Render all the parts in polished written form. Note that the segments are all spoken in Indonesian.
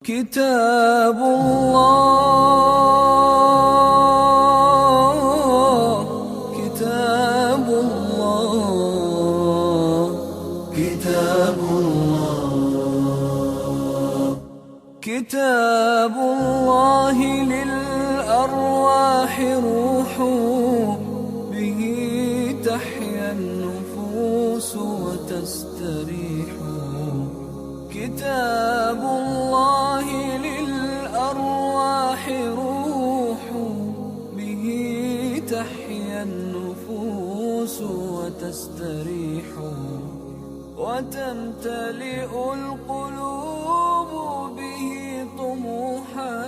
كتاب الله كتاب الله كتاب الله كتاب الله للأرواح روح به تحيا النفوس وتستريح كتاب الله للأرواح روح به تحيا النفوس وتستريح وتمتلئ القلوب به طموحا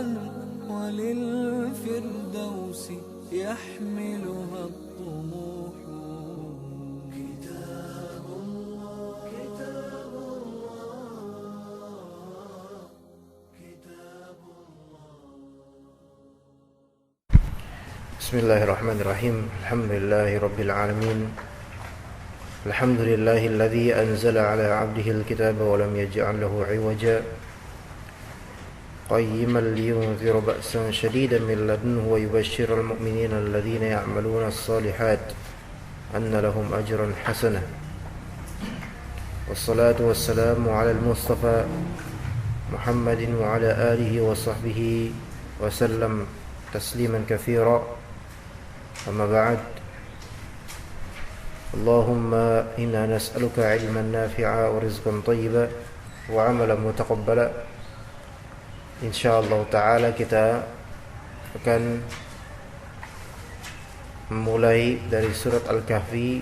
وللفردوس يحملها الطموح كتاب الله كتاب الله كتاب الله. بسم الله الرحمن الرحيم. الحمد لله رب العالمين. الحمد لله الذي أنزل على عبده الكتاب ولم يجعل له عوجا قيما لينذر بأسا شديدا من لدنه ويبشر المؤمنين الذين يعملون الصالحات أن لهم أجرا حسنا والصلاة والسلام على المصطفى محمد وعلى آله وصحبه وسلم تسليما كثيرا. أما بعد، اللهم إنا نسألك علما نافعا ورزقا طيبا وعملا متقبلا. Insyaallah ta'ala kita akan memulai dari surat Al-Kahfi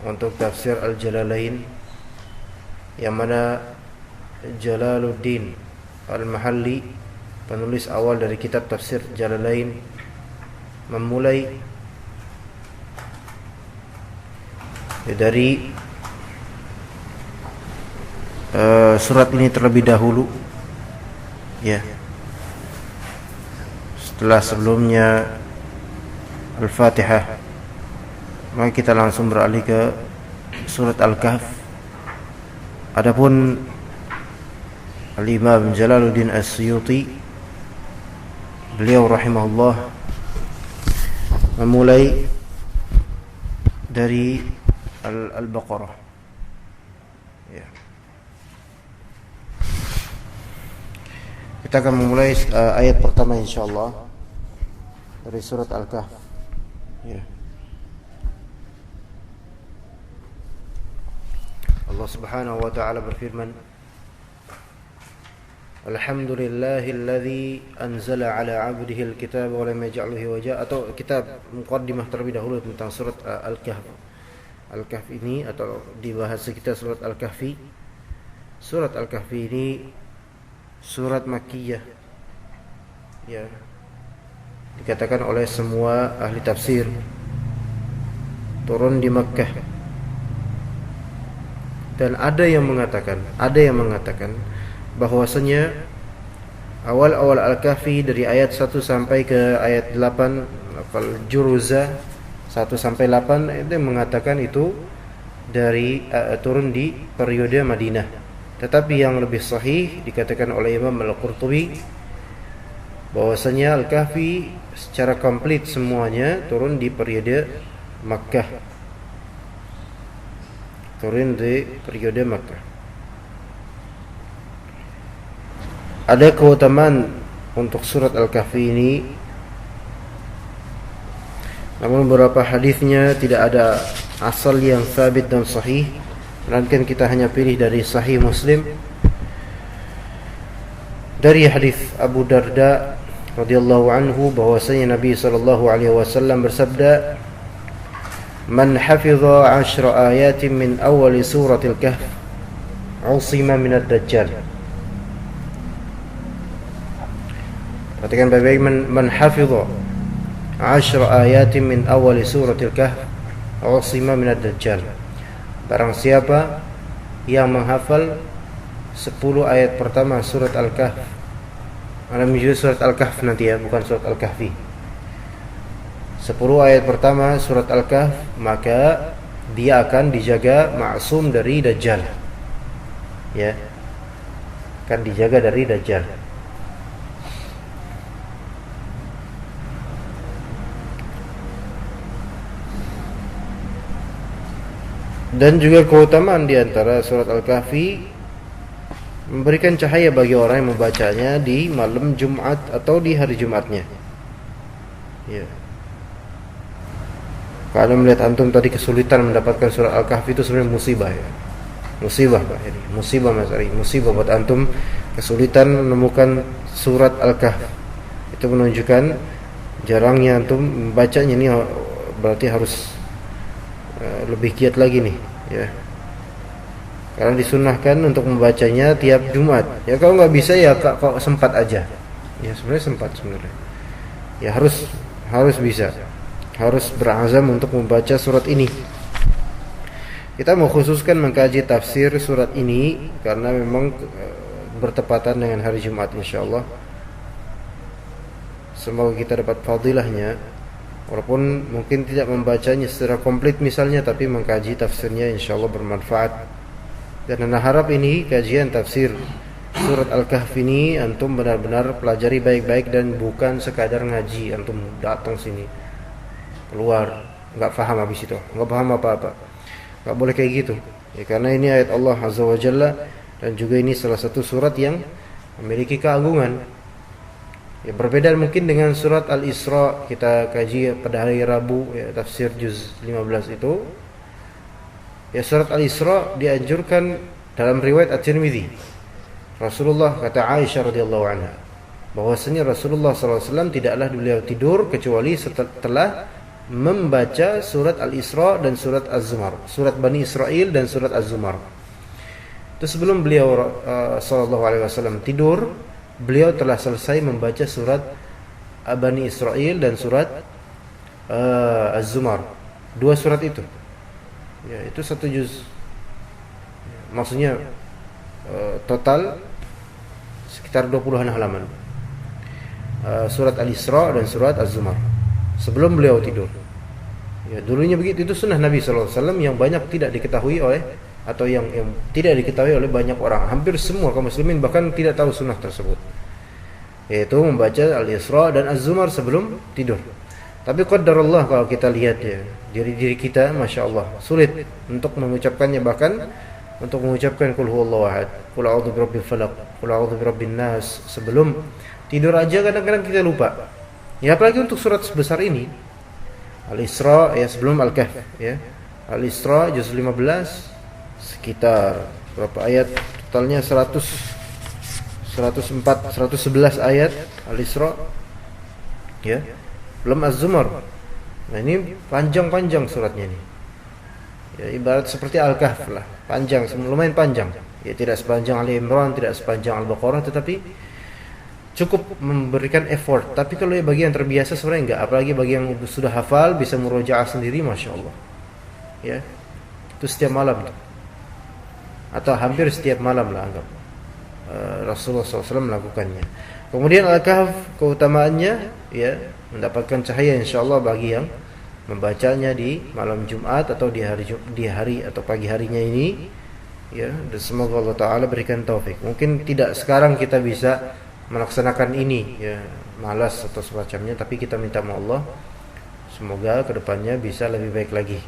untuk tafsir Al-Jalalain, yang mana Jalaluddin Al-Mahalli, penulis awal dari kitab tafsir Jalalain, memulai dari surat ini terlebih dahulu, ya. Setelah sebelumnya Al-Fatihah, maka kita langsung beralih ke surat Al-Kahf. Adapun Al-Imam Jalaluddin As-Suyuti, beliau rahimahullah memulai dari Al-Baqarah, ya. Kita akan memulai ayat pertama insyaallah dari surat Al-Kahf, ya. Allah Subhanahu wa taala berfirman, Alhamdulillahilladzi anzala ala 'abdihi al-kitaba wa lam yaj'alhu iwaja, atau kitab muqaddimah terlebih dahulu tentang surat Al-Kahf. Al-Kahf ini, atau di bahasa kita surat Al-Kahfi. Surat Al-Kahfi ini surat Makkiyah, ya. Dikatakan oleh semua ahli tafsir turun di Makkah. Dan ada yang mengatakan bahwasanya awal-awal Al-Kahfi dari ayat 1 sampai ke ayat 8, Al-Juruza 1 sampai 8, itu yang mengatakan itu dari turun di periode Madinah. Tetapi yang lebih sahih dikatakan oleh Imam Al-Qurtubi bahwasanya Al-Kahfi secara komplit semuanya turun di periode Makkah. Turun di periode Makkah. Ada keutamaan untuk surat Al-Kahfi ini, namun beberapa hadisnya tidak ada asal yang sabit dan sahih, melainkan kita hanya pilih dari Sahih Muslim dari hadis Abu Darda radhiyallahu anhu bahwasanya Nabi sallallahu alaihi wasallam bersabda, "Man hafidha 10 ayatin min awal suratil Kahf, 'usima minad dajjal." Perhatikan baik-baik, man hafidha 10 ayatin min awal suratil Kahf, 'usima minad dajjal. Barang siapa yang menghafal 10 ayat pertama surat Al-Kahf, menuju surat Al-Kahf nanti, ya, bukan surat Al-Kahfi. 10 ayat pertama surat Al-Kahf, maka dia akan dijaga maksum dari Dajjal, ya. akan dijaga dari Dajjal. Dan juga keutamaan di antara surat Al-Kahfi, memberikan cahaya bagi orang yang membacanya di malam Jumat atau di hari Jumatnya. Ya. Kalau melihat antum tadi kesulitan mendapatkan surat Al-Kahfi, itu sebenarnya musibah ya. Musibah Pak, ini musibah Mas Ari, musibah buat antum kesulitan menemukan surat Al-Kahfi. Itu menunjukkan jarangnya antum membacanya. Ini berarti harus lebih giat lagi nih ya. Karena disunnahkan untuk membacanya tiap Jumat. Ya kalau nggak bisa ya kok sempat aja. Ya sebenarnya sempat sebenarnya. Ya harus bisa. Harus berazam untuk membaca surat ini. Kita mau khususkan mengkaji tafsir surat ini karena memang bertepatan dengan hari Jumat insyaallah. Semoga kita dapat fadilahnya, walaupun mungkin tidak membacanya secara komplit misalnya, tapi mengkaji tafsirnya insyaallah bermanfaat. Dan ana harap ini kajian tafsir surat Al-Kahfi ini antum benar-benar pelajari baik-baik dan bukan sekadar ngaji. Antum datang sini keluar nggak paham habis itu, nggak paham apa-apa. Nggak boleh kayak gitu ya, karena ini ayat Allah Azza wa Jalla, dan juga ini salah satu surat yang memiliki keagungan ya, berbeda mungkin dengan surat Al-Isra. Kita kaji pada hari Rabu ya, tafsir juz 15 itu ya. Surat Al-Isra dianjurkan dalam riwayat At-Tirmidzi, Rasulullah kata Aisyah radhiyallahu anha bahwasanya Rasulullah SAW tidaklah beliau tidur kecuali setelah membaca surat Al-Isra dan surat Az-Zumar, surat Bani Israel dan surat Az-Zumar. Itu sebelum beliau sallallahu alaihi wasallam tidur, beliau telah selesai membaca surat Bani Israel dan surat Az-Zumar. Dua surat itu. Ya, itu satu juz. Maksudnya total sekitar 20-an halaman. Surat Al-Isra dan surat Az-Zumar sebelum beliau tidur. Ya, dulunya begitu, itu sunnah Nabi sallallahu alaihi wasallam yang banyak tidak diketahui oleh, atau yang tidak diketahui oleh banyak orang. Hampir semua kaum muslimin bahkan tidak tahu sunnah tersebut, yaitu membaca Al-Isra dan Az-Zumar sebelum tidur. Tapi qadarullah, kalau kita lihat ya, diri kita Masya Allah sulit untuk mengucapkannya, bahkan untuk mengucapkan Qul huwallahu ahad, Qul a'udzu birabbil falaq, Qul a'udzu birabbin nas sebelum tidur aja kadang-kadang kita lupa. Ya apalagi untuk surat sebesar ini, Al-Isra ya sebelum Al-Kahf ya. Al-Isra juz 15 sekitar berapa ayat totalnya? 111 ayat Al-Isra ya. Belum Az-Zumar. Nah ini panjang-panjang suratnya ini. Ya ibarat seperti Al-Kahf lah, panjang, lumayan panjang. Ya tidak sepanjang Ali Imran, tidak sepanjang Al-Baqarah, tetapi cukup memberikan effort. Tapi kalau bagi yang terbiasa sebenarnya enggak, apalagi bagi yang sudah hafal bisa murojaah sendiri, Masya Allah ya, itu setiap malam atau hampir setiap malam lah anggap Rasulullah SAW melakukannya. Kemudian Al-Kahf keutamaannya ya, mendapatkan cahaya insyaallah bagi yang membacanya di malam Jumat atau di hari atau pagi harinya ini ya. Dan semoga Allah Ta'ala berikan taufik. Mungkin tidak sekarang kita bisa melaksanakan ini ya, malas atau semacamnya, tapi kita minta sama Allah semoga kedepannya bisa lebih baik lagi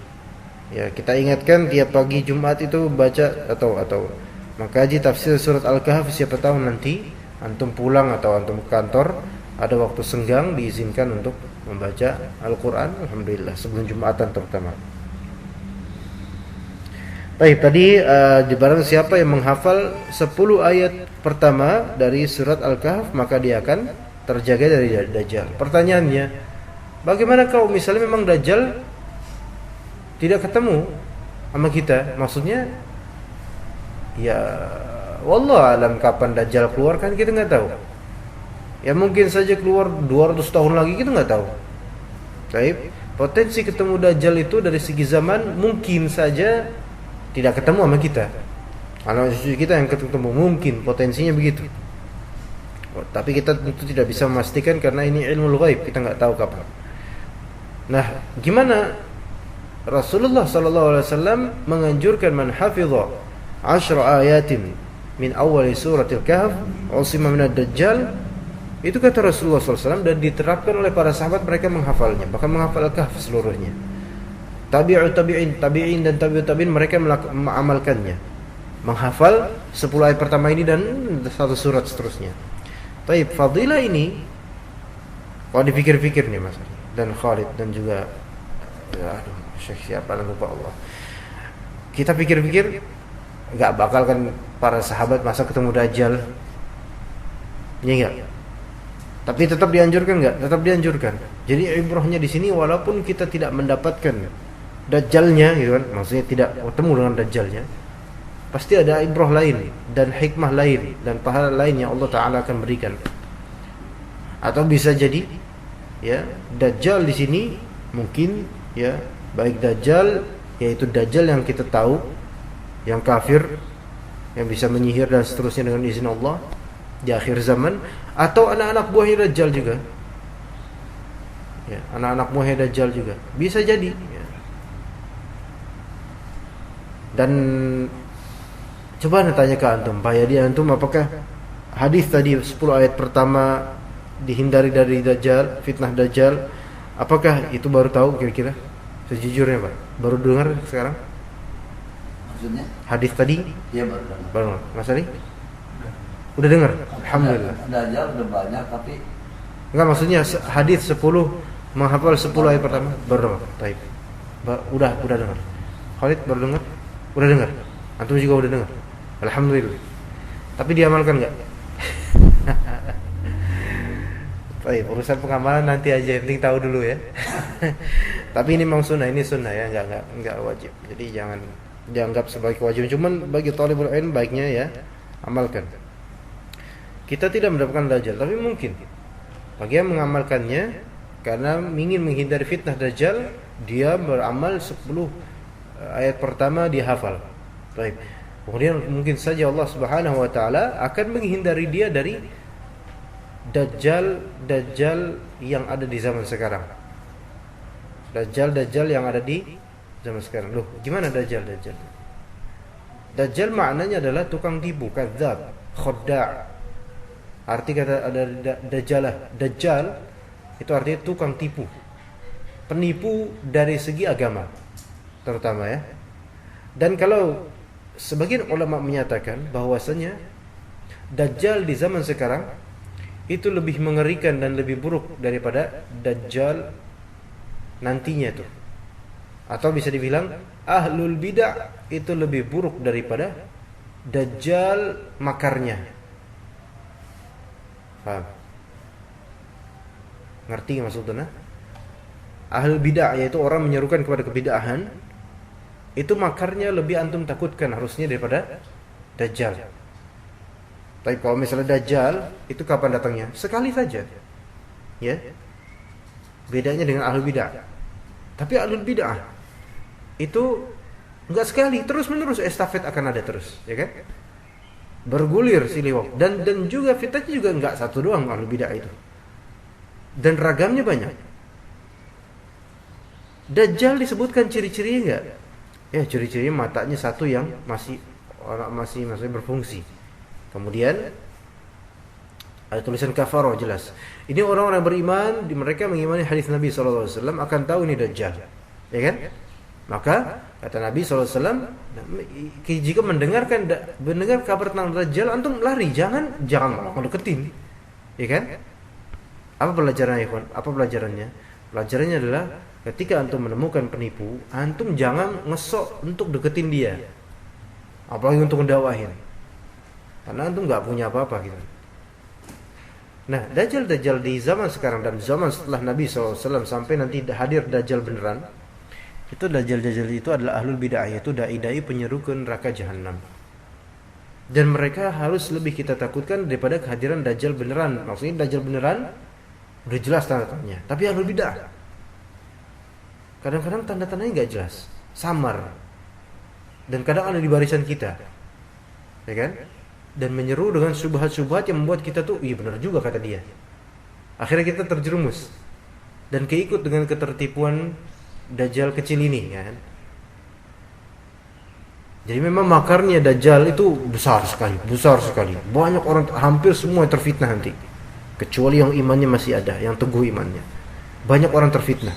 ya. Kita ingatkan tiap pagi Jumat itu baca atau mengkaji tafsir surat Al-Kahf. Siapa tahu nanti antum pulang atau antum ke kantor ada waktu senggang, diizinkan untuk membaca Al-Quran, alhamdulillah sebelum Jumatan terutama. Baik, tadi di barang siapa yang menghafal 10 ayat pertama dari surat Al-Kahf, maka dia akan terjaga dari Dajjal. Pertanyaannya, bagaimana kalau misalnya memang Dajjal tidak ketemu sama kita? Maksudnya ya wallah alam kapan Dajjal keluar, kan kita nggak tahu. Ya mungkin saja keluar 200 tahun lagi, kita nggak tahu. Baik, potensi ketemu Dajjal itu dari segi zaman mungkin saja tidak ketemu sama kita. Anak cucu kita yang ketemu mungkin potensinya begitu. Tapi kita tentu tidak bisa memastikan karena ini ilmu ghaib, kita nggak tahu kapan. Nah, gimana Rasulullah sallallahu alaihi wasallam menganjurkan man hafidha 10 ayatin min awal suratil kahf usima minad dajjal, itu kata Rasulullah SAW, dan diterapkan oleh para sahabat, mereka menghafalnya, bahkan menghafal Al-Kahf seluruhnya. Tabi'in dan tabi'in mereka mengamalkannya, menghafal 10 ayat pertama ini dan satu surat seterusnya. Taib, fadilah ini kalau dipikir-pikir nih Mas dan Khalid dan juga Syekh siapa lupa Allah. Kita pikir-pikir, enggak bakal kan para sahabat masa ketemu Dajjal. Iya enggak? Tapi tetap dianjurkan enggak? Tetap dianjurkan. Jadi ibrahnya di sini, walaupun kita tidak mendapatkan Dajjalnya gitu kan, maksudnya tidak bertemu dengan Dajjalnya, pasti ada ibrah lain dan hikmah lain dan pahala lain yang Allah Ta'ala akan berikan. Atau bisa jadi ya, Dajjal di sini mungkin ya, baik Dajjal yaitu Dajjal yang kita tahu, yang kafir, yang bisa menyihir dan seterusnya dengan izin Allah di akhir zaman, atau anak-anak buahnya Dajjal juga. Ya, anak-anak buahnya Dajjal juga bisa jadi ya. Dan coba tanya ke antum, Pak Yadi, antum apakah hadis tadi 10 ayat pertama dihindari dari Dajjal, fitnah Dajjal, apakah itu baru tahu kira-kira? Sejujurnya Pak, baru dengar sekarang? Maksudnya? Hadis tadi? Iya baru dengar. Baru, Mas Ali? Udah dengar? Alhamdulillah. Dajjal udah banyak tapi Enggak, maksudnya hadis 10 menghafal 10 ayat pertama baru dengar. Baik. Udah dengar. Khalid baru dengar? Udah dengar. Antum juga udah dengar. Alhamdulillah. Tapi diamalkan enggak? Baik, urusan pengamalan nanti aja, yang penting tahu dulu ya. Tapi ini memang sunnah, ini sunnah ya, enggak wajib. Jadi jangan dianggap sebagai wajib. Cuman bagi talibul ilm baiknya ya amalkan. Kita tidak mendapatkan Dajjal, tapi mungkin bagi yang mengamalkannya karena ingin menghindari fitnah Dajjal, dia beramal 10 ayat pertama dihafal. Baik. Kemudian mungkin saja Allah Subhanahu wa taala akan menghindari dia dari Dajjal yang ada di zaman sekarang. Dajjal yang ada di zaman sekarang. Loh, gimana Dajjal? Dajjal maknanya adalah tukang tipu, kadzdzab, khadda'. Arti kata ada Dajjal itu artinya tukang tipu, penipu dari segi agama terutama ya. Dan kalau sebagian ulama menyatakan bahwasanya Dajjal di zaman sekarang itu lebih mengerikan dan lebih buruk daripada Dajjal nantinya tuh. Atau bisa dibilang ahlul bidah itu lebih buruk daripada Dajjal makarnya. Paham? Ngerti maksudnya? Ahlul bidah yaitu orang menyerukan kepada kebid'ahan, itu makarnya lebih antum takutkan harusnya daripada Dajjal. Tapi kalau misalnya Dajjal itu kapan datangnya? Sekali saja. Ya. Bedanya dengan ahlul bidah. Tapi ahlul bidah itu enggak sekali, terus-menerus estafet akan ada terus, ya kan? Bergulir siliwak dan juga fitnahnya juga enggak satu doang ahlul bidah itu. Dan ragamnya banyak. Dajjal disebutkan ciri-cirinya enggak? Ya, ciri-cirinya matanya satu yang masih berfungsi. Kemudian ada tulisan kafarah jelas. Ini orang-orang beriman, mereka mengimani hadis Nabi SAW akan tahu ini Dajjal, ya kan? Maka kata Nabi SAW, jika mendengar kabar tentang Dajjal, antum lari, jangan malah deketin, ya kan? Apa pelajarannya, ikhwan? Apa pelajarannya? Pelajarannya adalah ketika antum menemukan penipu, antum jangan ngesok untuk deketin dia, apalagi untuk ngedakwahin, karena antum nggak punya apa-apa gitu. Nah, Dajjal di zaman sekarang dan zaman setelah Nabi SAW sampai nanti hadir Dajjal beneran, itu Dajjal itu adalah ahlul bid'ah, yaitu dai-dai penyeru ke neraka jahanam. Dan mereka harus lebih kita takutkan daripada kehadiran Dajjal beneran. Maksudnya Dajjal beneran udah jelas tanda-tandanya, tapi ahlul bid'ah kadang-kadang tanda-tandanya nggak jelas, samar, dan kadang ada di barisan kita, ya kan? Dan menyeru dengan syubhat-syubhat yang membuat kita tuh, iya benar juga kata dia. Akhirnya kita terjerumus dan keikut dengan ketertipuan Dajjal kecil ini, ya kan? Jadi memang makarnya Dajjal itu besar sekali. Banyak orang, hampir semua terfitnah nanti. Kecuali yang imannya masih ada, yang teguh imannya. Banyak orang terfitnah.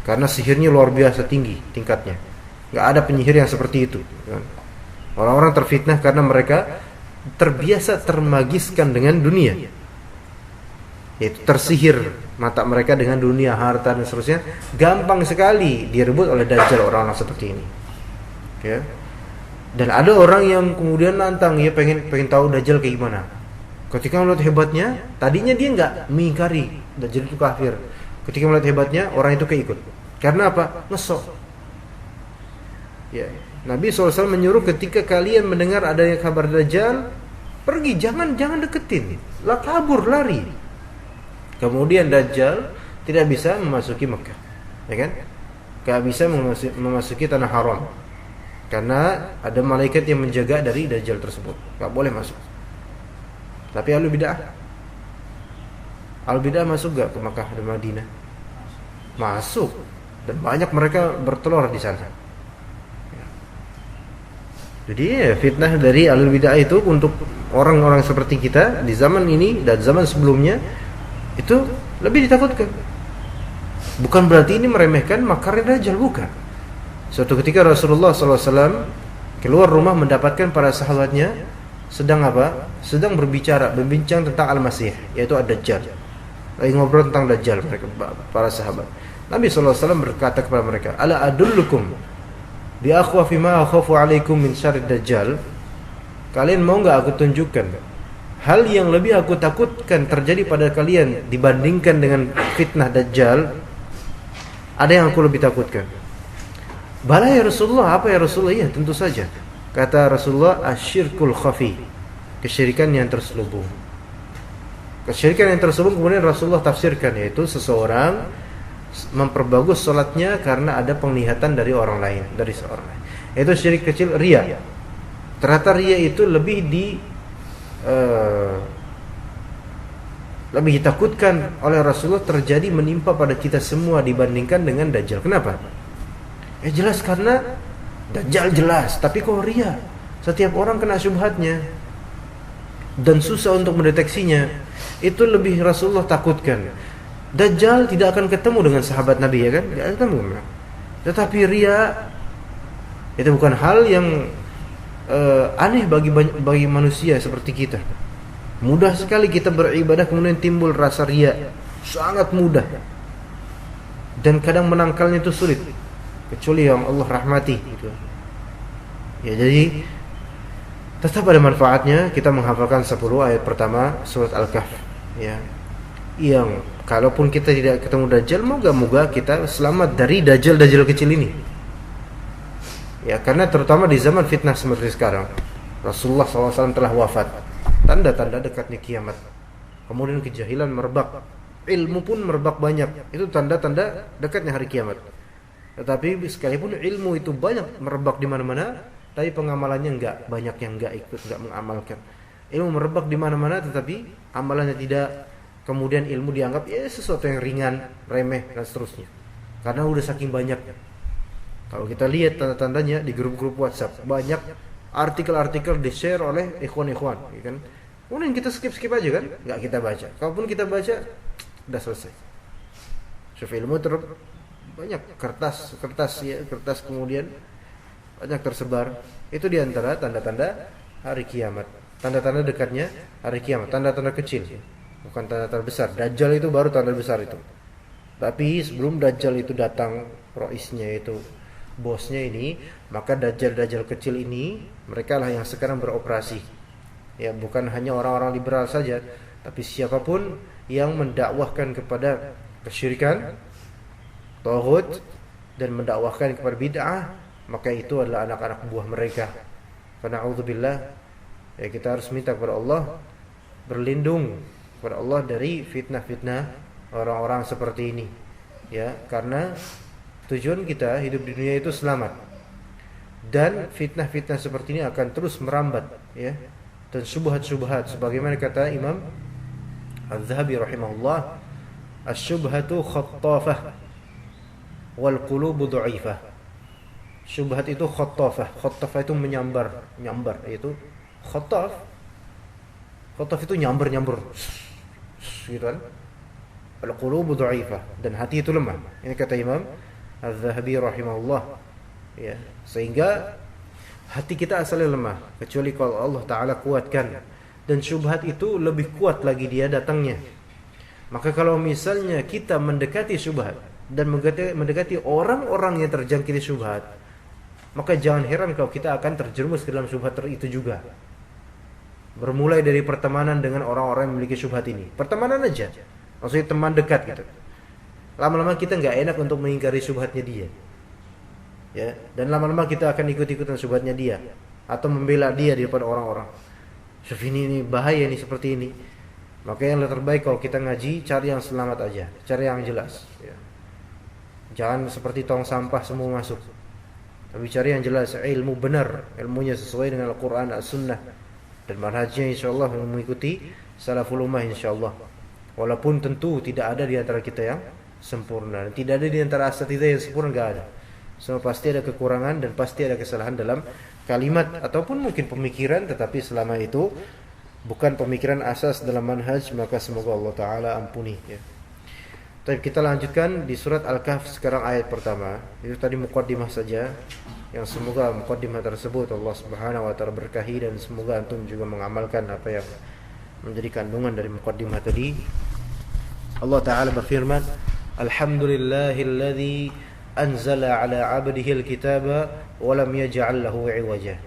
Karena sihirnya luar biasa tinggi tingkatnya. Gak ada penyihir yang seperti itu. Orang-orang terfitnah karena mereka terbiasa termagiskan dengan dunia. Yaitu tersihir mata mereka dengan dunia, harta dan seterusnya. Gampang sekali direbut oleh Dajjal orang-orang seperti ini. Ya. Dan ada orang yang kemudian nantang, ya pengen tahu Dajjal kayak gimana. Ketika melihat hebatnya, tadinya dia nggak mengingkari Dajjal itu kafir. Ketika melihat hebatnya, orang itu keikut. Karena apa? Ngesok. Ya. Nabi SAW menyuruh ketika kalian mendengar adanya kabar Dajjal, pergi, jangan deketin, lah kabur, lari. Kemudian Dajjal tidak bisa memasuki Mekah, ya kan? Gak bisa memasuki tanah haram, karena ada malaikat yang menjaga dari Dajjal tersebut, gak boleh masuk. Tapi Ahlul Bidah masuk gak ke Mekah dan Madinah? Masuk, dan banyak mereka bertelur di sana. Jadi fitnah dari Ahlul Bidah itu untuk orang-orang seperti kita di zaman ini dan zaman sebelumnya itu lebih ditakutkan. Bukan berarti ini meremehkan makarnya Dajjal, bukan. Suatu ketika Rasulullah SAW keluar rumah mendapatkan para sahabatnya sedang apa? Sedang berbincang tentang Al-Masih, yaitu Ad-Dajjal. Lagi ngobrol tentang Dajjal mereka, para sahabat. Nabi SAW berkata kepada mereka, "Ala adullukum bi akhwafi ma akhafu alaikum min syarrid Dajjal?" Kalian mau enggak aku tunjukkan hal yang lebih aku takutkan terjadi pada kalian dibandingkan dengan fitnah Dajjal? Ada yang aku lebih takutkan. Bala ya Rasulullah, apa ya Rasulullah? Ya tentu saja. Kata Rasulullah, asyirkul khafi, kesyirikan yang terselubung. Kesyirikan yang terselubung kemudian Rasulullah tafsirkan, yaitu seseorang memperbagus sholatnya karena ada penglihatan dari orang lain, dari seorang lain. Itu syirik kecil, riya. Ternyata riya itu lebih ditakutkan oleh Rasulullah terjadi menimpa pada kita semua dibandingkan dengan Dajjal. Kenapa? Jelas karena Dajjal jelas, tapi kok riya? Setiap orang kena syubhatnya dan susah untuk mendeteksinya. Itu lebih Rasulullah takutkan. Dajjal tidak akan ketemu dengan sahabat Nabi, ya kan? Tidak ketemu. Tetapi riya itu bukan hal yang aneh bagi manusia seperti kita. Mudah sekali kita beribadah kemudian timbul rasa riya, sangat mudah. Dan kadang menangkalnya itu sulit, kecuali yang Allah rahmati gitu. Ya, jadi tetap ada manfaatnya kita menghafalkan 10 ayat pertama surat Al-Kahf, ya. Yang kalaupun kita tidak ketemu Dajjal, moga-moga kita selamat dari Dajjal kecil ini. Ya, karena terutama di zaman fitnah seperti sekarang, Rasulullah SAW telah wafat. Tanda-tanda dekatnya kiamat. Kemudian kejahilan merebak, ilmu pun merebak banyak. Itu tanda-tanda dekatnya hari kiamat. Tetapi sekalipun ilmu itu banyak merebak di mana-mana, tapi pengamalannya enggak, banyak yang enggak ikut, enggak mengamalkan. Ilmu merebak di mana-mana, tetapi amalannya tidak. Kemudian ilmu dianggap sesuatu yang ringan, remeh dan seterusnya. Karena udah saking banyaknya. Kalau kita lihat tanda-tandanya di grup-grup WhatsApp, banyak artikel-artikel di-share oleh ikhwan-ikhwan, ya kan? Kemudian kita skip aja kan, nggak kita baca. Kalaupun kita baca, udah selesai. Ilmu banyak kertas kemudian banyak tersebar. Itu diantara tanda-tanda hari kiamat, tanda-tanda dekatnya hari kiamat, tanda-tanda kecil, bukan tanda-tanda besar. Dajjal itu baru tanda besar itu. Tapi sebelum Dajjal itu datang, roisnya itu, bosnya ini, maka Dajjal kecil ini, mereka lah yang sekarang beroperasi. Ya, bukan hanya orang-orang liberal saja, tapi siapapun yang mendakwahkan kepada kesyirikan, tauhid, dan mendakwahkan kepada bid'ah, maka itu adalah anak-anak buah mereka. Karena a'udzubillah, ya kita harus minta kepada Allah, berlindung kepada Allah dari fitnah-fitnah orang-orang seperti ini. Ya, karena tujuan kita hidup di dunia itu selamat. Dan fitnah-fitnah seperti ini akan terus merambat, ya. Dan syubhat-syubhat sebagaimana kata Imam Az-Zahabi rahimahullah, asy-syubhatu khattafah wal qulubu dha'ifah. Syubhat itu khottafah. Khottafah itu nyambar, yaitu khottaf. Khottaf itu nyambar. Gitu kan? Al-qulubu dha'ifah, dan hati itu lemah. Ini kata Imam Az-Zahabi rahimahullah. Ya, sehingga hati kita asalnya lemah kecuali kalau Allah Ta'ala kuatkan, dan syubhat itu lebih kuat lagi dia datangnya. Maka kalau misalnya kita mendekati syubhat dan mendekati orang-orang yang terjangkiti syubhat, maka jangan heran kalau kita akan terjerumus ke dalam syubhat itu juga. Bermulai dari pertemanan dengan orang-orang yang memiliki syubhat ini. Pertemanan aja, maksudnya teman dekat gitu. Lama-lama kita nggak enak untuk mengingkari syubhatnya dia. Ya, dan lama-lama kita akan ikut-ikutan syubhatnya dia atau membela dia di depan orang-orang. Syuf ini bahaya nih seperti ini. Maka yang terbaik kalau kita ngaji, cari yang selamat aja, cari yang jelas. Ya. Jangan seperti tong sampah semua masuk. Tapi cari yang jelas, ilmu benar, ilmunya sesuai dengan Al-Quran, As-Sunnah, dan manhajnya insyaallah mengikuti salaful ummah insyaallah. Walaupun tentu tidak ada di antara kita yang sempurna, tidak ada di antara asatidz yang sempurna, enggak ada. Semua pasti ada kekurangan dan pasti ada kesalahan dalam kalimat ataupun mungkin pemikiran, tetapi selama itu bukan pemikiran asas dalam manhaj, maka semoga Allah Ta'ala ampuni ya. Tapi kita lanjutkan di surat Al-Kahf sekarang ayat pertama. Itu tadi muqaddimah saja, yang semoga muqaddimah tersebut Allah Subhanahu wa Ta'ala berkahi, dan semoga antum juga mengamalkan apa yang menjadi kandungan dari muqaddimah tadi. Allah Ta'ala berfirman, Alhamdulillahilladzi anzala ala 'abdihi al-kitaba wa lam yaj'al lahu 'iwaja.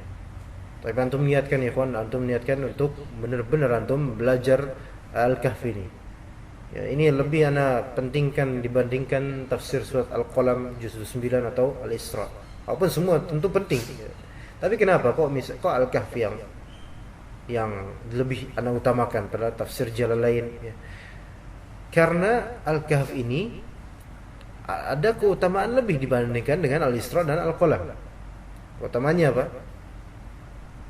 Tapi antum niatkan ya ikhwan, antum niatkan untuk benar-benar antum belajar Al-Kahf ini. Ya, ini lebih ana pentingkan dibandingkan tafsir surat Al-Qalam juz 9 atau Al-Isra. Walaupun semua tentu penting. Ya. Tapi kenapa kok Al-Kahf yang lebih ana utamakan pada tafsir Jalalain ya. Karena Al-Kahf ini ada keutamaan lebih dibandingkan dengan Al-Isra dan Al-Qalam. Utamanya apa?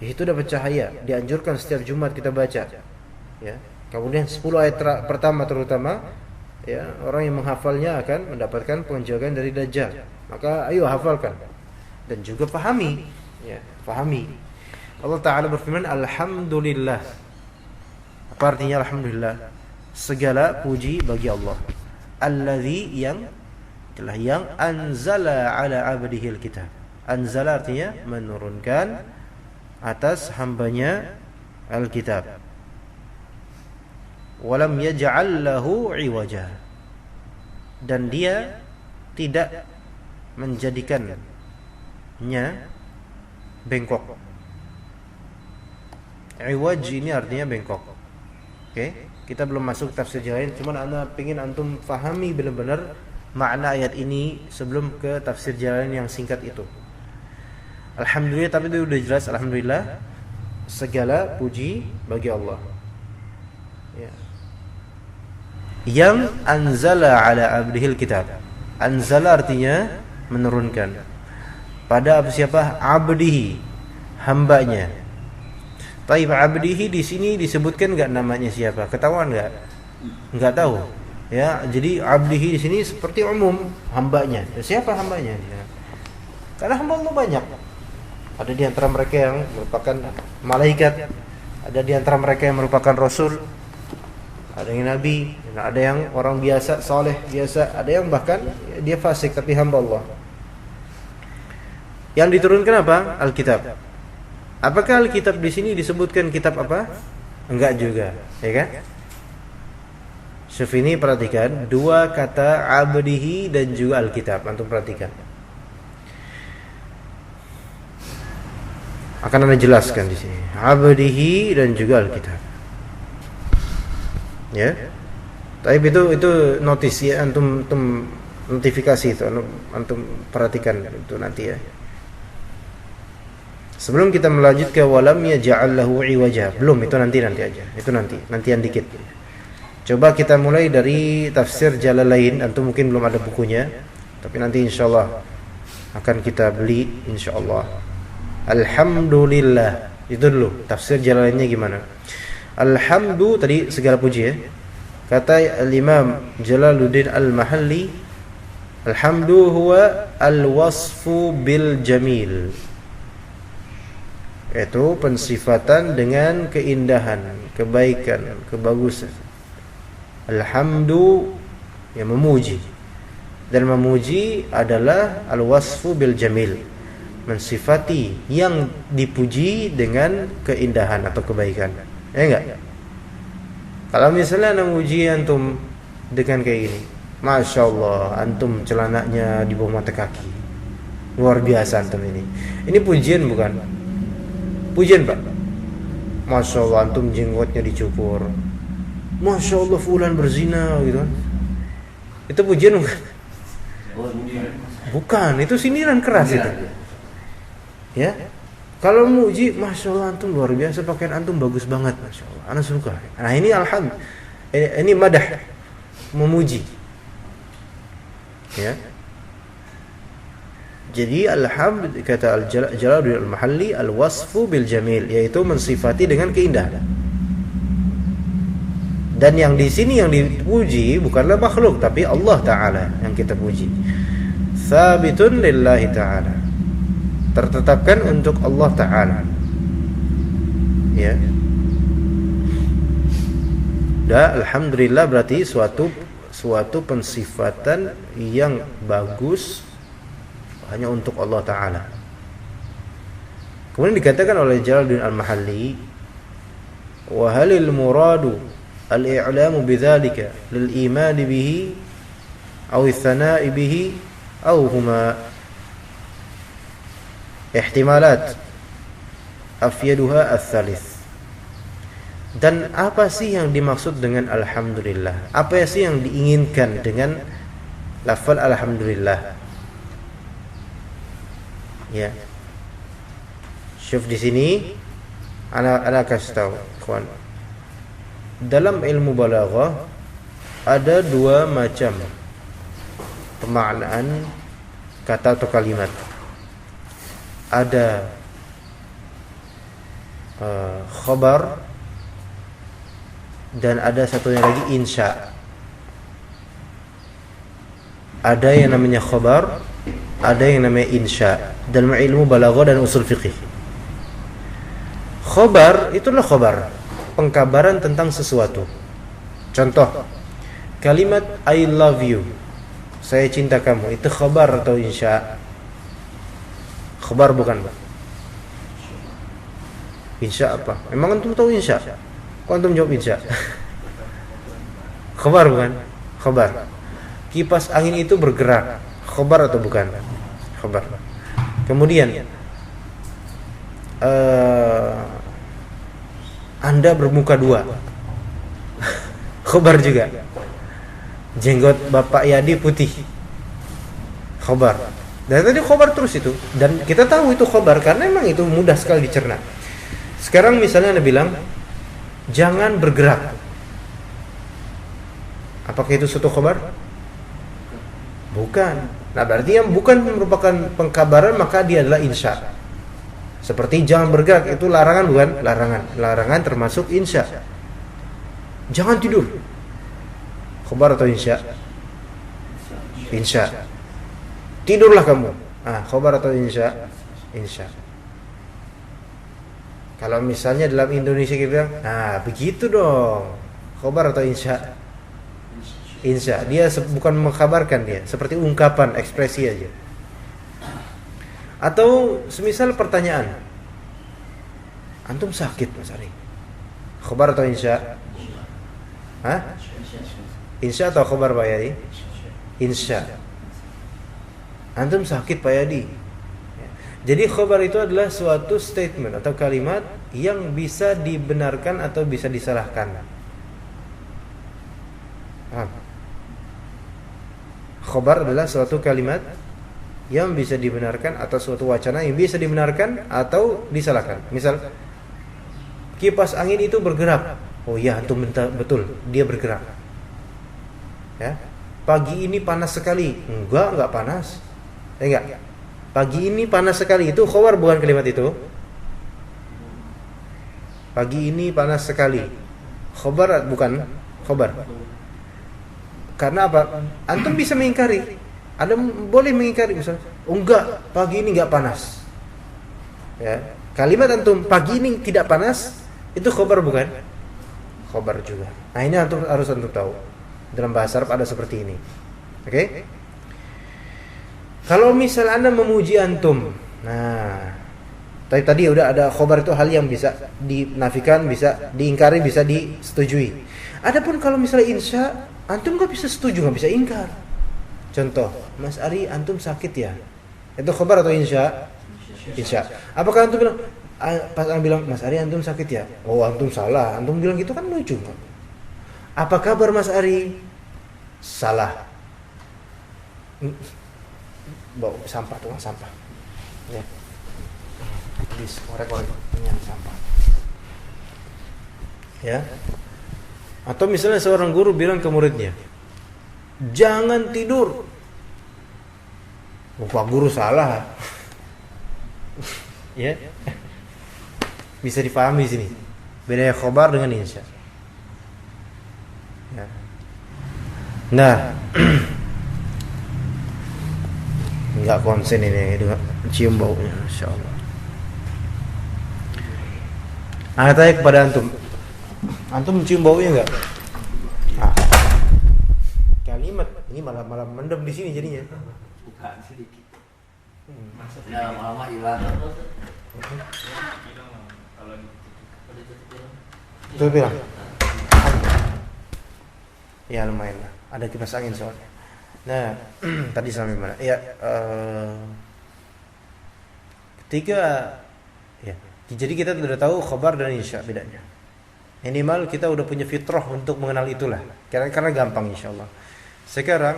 Itu dapat cahaya, dianjurkan setiap Jumat kita baca. Ya. Kemudian 10 ayat pertama terutama ya, orang yang menghafalnya akan mendapatkan penjagaan dari Dajjal. Maka ayo hafalkan dan juga pahami ya, pahami. Allah Ta'ala berfirman, Alhamdulillah. Apa artinya Alhamdulillah? Segala puji bagi Allah, Alladzi yang anzala ala 'abdihi al-kitab. Anzala artinya menurunkan atas hambanya Alkitab. Walam yaj'al lahu 'iwaja. Dan dia tidak menjadikannya bengkok. Iwaj ini artinya bengkok. Oke, kita belum masuk tafsir lain, cuman ana pengin antum fahami benar-benar makna ayat ini sebelum ke tafsir jalan yang singkat itu. Alhamdulillah, tapi itu udah jelas. Alhamdulillah, segala puji bagi Allah ya. Yang anzala ala abdihil kitab. Anzala artinya menurunkan pada siapa? Abdihi, hambanya. Taib abdihi di sini disebutkan enggak namanya siapa? Ketahuan enggak? Enggak tahu. Ya, jadi abdihi di sini seperti umum, hambanya. Siapa hambanya? Ya. Karena hamba Allah banyak. Ada di antara mereka yang merupakan malaikat, ada di antara mereka yang merupakan rasul, ada yang nabi, ada yang orang biasa, saleh biasa, ada yang bahkan dia fasik tapi hamba Allah. Yang diturunkan apa? Alkitab. Apakah Alkitab di sini disebutkan kitab apa? Enggak juga, ya kan? Syuf ini perhatikan dua kata abdihi dan juga Alkitab, antum perhatikan. Akan Anda jelaskan di sini. Abdihi dan juga Alkitab. Ya. Tapi itu notis ya, antum notifikasi itu, antum perhatikan itu nanti ya. Sebelum kita melanjut ke walam yaj'al lahu 'iwaja, belum, itu nanti aja. Itu nantian dikit. Coba kita mulai dari tafsir Jalalain, antum mungkin belum ada bukunya, tapi nanti insyaallah akan kita beli insyaallah. Alhamdulillah, itu dulu tafsir Jalalainnya gimana. Alhamdu tadi segala puji ya. Kata Al-Imam Jalaluddin Al-Mahalli, Alhamdu huwa al-wasfu bil jamil. Itu pensifatan dengan keindahan, kebaikan, kebagusan. Alhamdu yang memuji. Dan memuji adalah al-wasfu bil jamil, mensifati yang dipuji dengan keindahan atau kebaikan. Ya enggak? Kalau misalnya anak muji antum dengan kayak gini, Masya Allah, antum celananya di bawah mata kaki, luar biasa antum ini. Ini pujian bukan? Pujian Pak. Masya Allah, antum jenggotnya dicukur. Masya Allah, fulan berzina gitu kan. Itu pujian bukan? Bukan, itu sindiran keras itu. Ya. Kalau muji, Masya Allah antum luar biasa, pakaian antum bagus banget, Masya Allah, anak suka. Nah ini alhamdulillah, ini madah, memuji. Ya. Jadi alhamdulillah, kata Al-Jalaluddin Al-Mahalli, al-wasfu bil jamil, yaitu mensifati dengan keindahan. Dan yang di sini yang dipuji bukanlah makhluk, tapi Allah Ta'ala yang kita puji. Tsabitun lillahi Ta'ala, tertetapkan untuk Allah Ta'ala. Ya. Dan alhamdulillah berarti suatu pensifatan yang bagus hanya untuk Allah Ta'ala. Kemudian dikatakan oleh Jalaluddin Al-Mahalli, wa halil muradu al-i'lamu bidzalika lil iman bihi aw ats-tsana'i bihi aw huma ihtimalat afyaduha ats-tsalits. Dan apa sih yang dimaksud dengan alhamdulillah? Apa sih yang diinginkan dengan lafal alhamdulillah? Ya. Syuf di sini ana kasih tahu, kawan. Dalam ilmu balaghah ada dua macam pemaknaan kata atau kalimat. Ada khabar dan ada satunya lagi insya. Ada yang namanya khabar, ada yang namanya insya dalam ilmu balaghah dan usul fiqih. Khabar itulah khabar, pengkabaran tentang sesuatu. Contoh, kalimat I love you, saya cinta kamu, itu khabar atau insya? Khabar bukan, Pak? Insya apa? Memang antum tahu insya? Kok antum jawab insya? Khabar bukan? Khabar. Kipas angin itu bergerak, khabar atau bukan? Khabar. Kemudian Anda bermuka dua, khabar juga. Jenggot Bapak Yadi putih, khabar. Dan tadi khabar terus itu, dan kita tahu itu khabar karena memang itu mudah sekali dicerna. Sekarang misalnya Anda bilang jangan bergerak, apakah itu suatu khabar? Bukan. Nah berarti yang bukan merupakan pengkabaran maka dia adalah insya. Seperti jangan bergerak, itu larangan bukan? Larangan termasuk insya. Jangan tidur, khabar atau insya? Insya. Tidurlah kamu, khabar atau insya? Insya. Kalau misalnya dalam Indonesia kita bilang, begitu dong, khabar atau insya? Insya. Dia bukan mengkabarkan, dia seperti ungkapan, ekspresi aja. Atau semisal pertanyaan, antum sakit Mas Ari, khabar atau insya? Insya atau khabar Pak Yadi? Insya. Antum sakit Pak Yadi. Jadi khabar itu adalah suatu statement atau kalimat yang bisa dibenarkan atau bisa disalahkan. Khabar adalah suatu kalimat yang bisa dibenarkan atau suatu wacana yang bisa dibenarkan atau disalahkan. Misal, kipas angin itu bergerak. Oh iya, antum betul, dia bergerak. Ya. Pagi ini panas sekali. Enggak panas. Enggak. Pagi ini panas sekali. Itu khabar bukan kalimat itu? Pagi ini panas sekali. Khabar bukan? Khabar. Karena apa? Antum bisa mengingkari. Ada boleh mengingkari misalnya, oh enggak, pagi ini enggak panas. Ya, kalimat antum pagi ini tidak panas itu khabar bukan? Khabar juga. Nah, ini antum harus tahu. Dalam bahasa Arab ada seperti ini. Oke? Kalau misal Anda memuji antum, nah, tadi udah ada khabar itu hal yang bisa dinafikan, bisa diingkari, bisa disetujui. Adapun kalau misalnya insya, antum nggak bisa setuju, nggak bisa ingkar. Contoh, Mas Ari, antum sakit ya? Itu khabar atau insya? Insya. Apakah antum bilang, pas antum bilang, Mas Ari antum sakit ya? Oh, antum salah. Antum bilang gitu kan lucu. Apa kabar Mas Ari? Salah. Bawa sampah, tukang sampah. Ya. Habis korek-korek dengan sampah. Ya. Atau misalnya seorang guru bilang ke muridnya, jangan tidur. Oh, Pak Guru salah. Ya. Bisa dipahami sini. Bedanya khabar dengan insya. Ya. Nah, enggak konsen ini dengan cium baunya, insyaallah. Ana tanya kepada antum. Antum mencium baunya enggak? Ah. Kalimat ini malah mendem di sini jadinya. Bukan sedikit. Ya, lama-lama hilang. Tuh bilang. Ya lumayan lah. Ada kipas angin soalnya. Nah, tadi sampai mana? Ya, ketika ya, jadi kita sudah tahu khabar dan insya bedanya. Minimal kita udah punya fitrah untuk mengenal itulah. Karena gampang insyaallah. Sekarang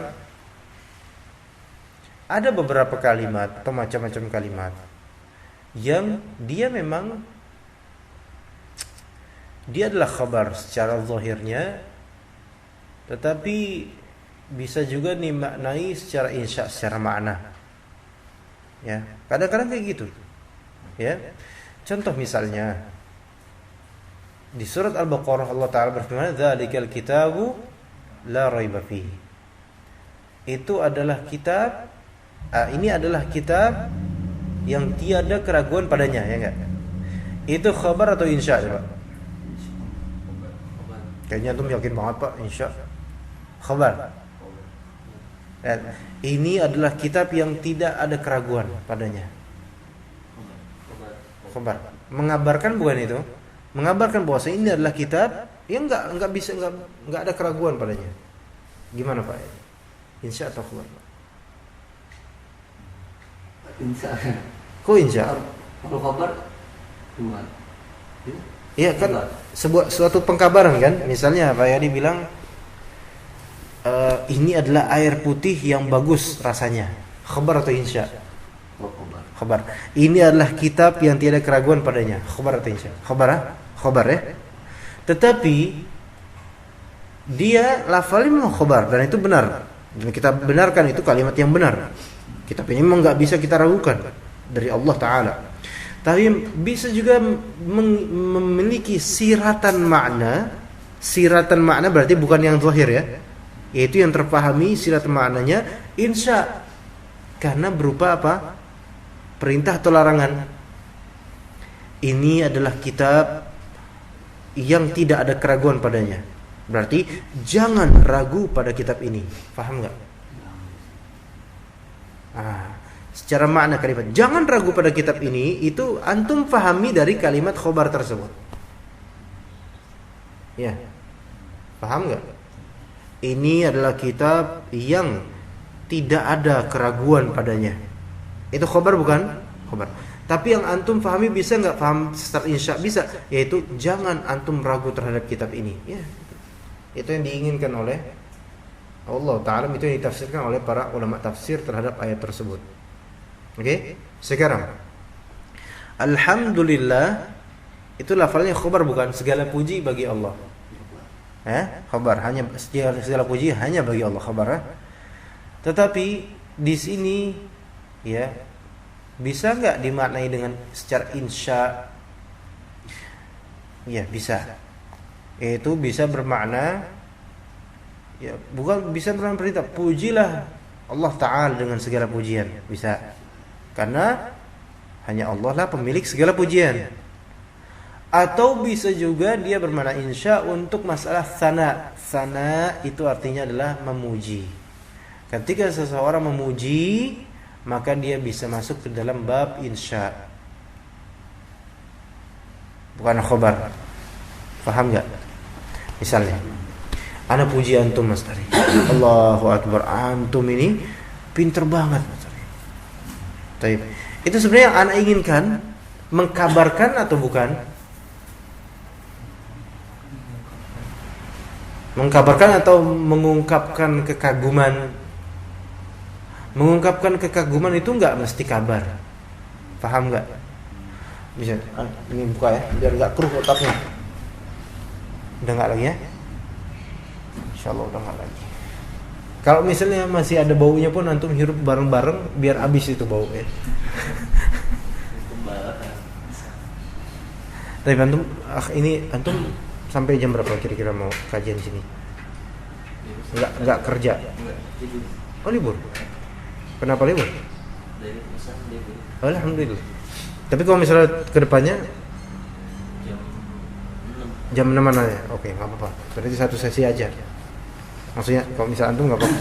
ada beberapa kalimat atau macam-macam kalimat yang dia memang dia adalah khabar secara zahirnya, tetapi bisa juga dimaknai secara insya, secara makna. Ya, kadang-kadang kayak gitu. Ya. Contoh misalnya di surat Al-Baqarah Allah Ta'ala berfirman, "Dzalikal kitabu la raiba fihi." Itu adalah kitab, ini adalah kitab yang tiada keraguan padanya, ya enggak? Itu khabar atau insya coba? Kayaknya antum yakin banget Pak, insya. Khabar. Dan ini adalah kitab yang tidak ada keraguan padanya. Khabar. Mengabarkan bukan itu? Mengabarkan bahwa ini adalah kitab yang enggak ada keraguan padanya. Gimana Pak? Insya atau khabar? Insya. Kok insya? Kalau kabar dua. Iya kan suatu pengkabaran kan. Misalnya Pak Yadi bilang ini adalah air putih yang bagus rasanya. Khabar atau insya? Khabar. Ini adalah kitab yang tiada keraguan padanya. Khabar atau insya? Khabar, khabar ya. Tetapi dia lafalnya memang khabar dan itu benar. Dan kita benarkan itu kalimat yang benar. Kitab ini memang nggak bisa kita ragukan dari Allah Ta'ala. Tapi bisa juga memiliki siratan makna. Siratan makna berarti bukan yang zahir ya, yaitu yang terpahami siratan maknanya insya, karena berupa apa? Perintah atau larangan. Ini adalah kitab yang tidak ada keraguan padanya. Berarti jangan ragu pada kitab ini. Paham nggak? Secara makna kalimat jangan ragu pada kitab ini, itu antum pahami dari kalimat khobar tersebut. Ya, paham nggak? Ini adalah kitab yang tidak ada keraguan padanya. Itu khobar bukan? Khobar. Tapi yang antum pahami bisa nggak paham secara insya? Bisa. Yaitu jangan antum ragu terhadap kitab ini. Ya, itu yang diinginkan oleh Allah Ta'ala, itu yang ditafsirkan oleh para ulama tafsir terhadap ayat tersebut. Oke, sekarang alhamdulillah itu lafalnya khabar bukan? Segala puji bagi Allah. Khabar, hanya segala puji hanya bagi Allah, khabar. Tetapi di sini ya bisa nggak dimaknai dengan secara insya? Ya bisa. Itu bisa bermakna ya bukan bisa bermakna perintah. Pujilah Allah Ta'ala dengan segala pujian, bisa. Karena hanya Allah lah pemilik segala pujian. Atau bisa juga dia bermakna insya untuk masalah sana. Sana itu artinya adalah memuji. Ketika seseorang memuji, maka dia bisa masuk ke dalam bab insya, bukan khobar. Paham gak? Misalnya, ana puji antum Mas Ari, Allahu Akbar, antum ini pinter banget Mas Ari. Taib. Itu sebenarnya yang ana inginkan, mengkabarkan atau bukan? Mengkabarkan atau mengungkapkan kekaguman? Mengungkapkan kekaguman itu enggak mesti kabar. Paham enggak? Bisa. Ini buka ya, biar enggak keruh otaknya. Udah enggak lagi ya? Insyaallah udah enggak lagi. Kalau misalnya masih ada baunya pun antum hirup bareng-bareng biar habis itu bau ya. Tapi antum ini antum sampai jam berapa kira-kira mau kajian di sini? Enggak kerja. Oh, libur. Kenapa libur? Dari perusahaan libur. Alhamdulillah. Tapi kalau misalnya kedepannya jam 6 ya? Oke, nggak apa-apa. Berarti satu sesi aja. Maksudnya kalau misalnya antum nggak apa-apa.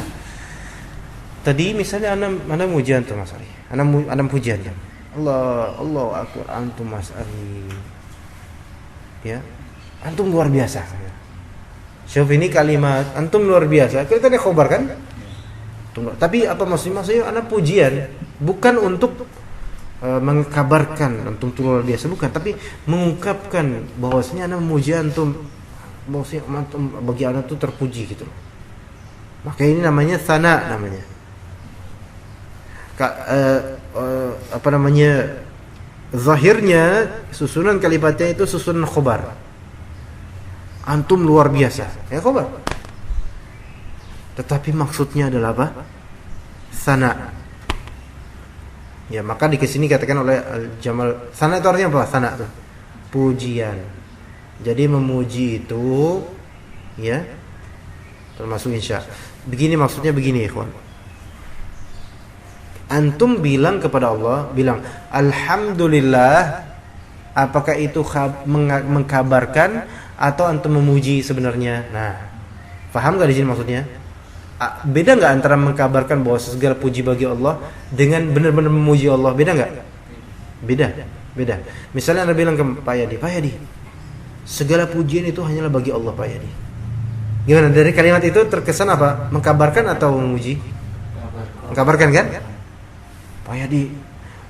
Tadi misalnya anda mujian tuh Mas Ari. Anda pujian ya. Allah Akbar antum Mas Ari. Ya, antum luar biasa. Syuf ini kalimat antum luar biasa. Kelihatannya khobar kan? Tapi apa maksudnya anda pujian bukan untuk mengkabarkan antum luar biasa, bukan, tapi mengungkapkan bahwasanya anda memuji antum, bahwasanya antum bagi anda tuh terpuji gitu. Maka ini namanya sana namanya. Apa namanya? Zahirnya susunan kalimatnya itu susunan khobar. Antum luar biasa. Ya khobar. Tetapi maksudnya adalah apa? Sana. Ya, maka di sini katakan oleh Jamal, sana itu artinya apa? Sana itu pujian. Jadi memuji itu ya termasuk insya. Begini maksudnya begini, ikhwan. Antum bilang kepada Allah, bilang alhamdulillah, apakah itu mengkabarkan atau antum memuji sebenarnya? Nah, paham enggak di sini maksudnya? Beda nggak antara mengkabarkan bahwa segala puji bagi Allah dengan benar-benar memuji Allah? Beda nggak? Beda. Misalnya anda bilang ke Pak Yadi, segala pujian itu hanyalah bagi Allah Pak Yadi. Gimana dari kalimat itu terkesan apa? Mengkabarkan atau memuji? Mengkabarkan kan? Pak Yadi,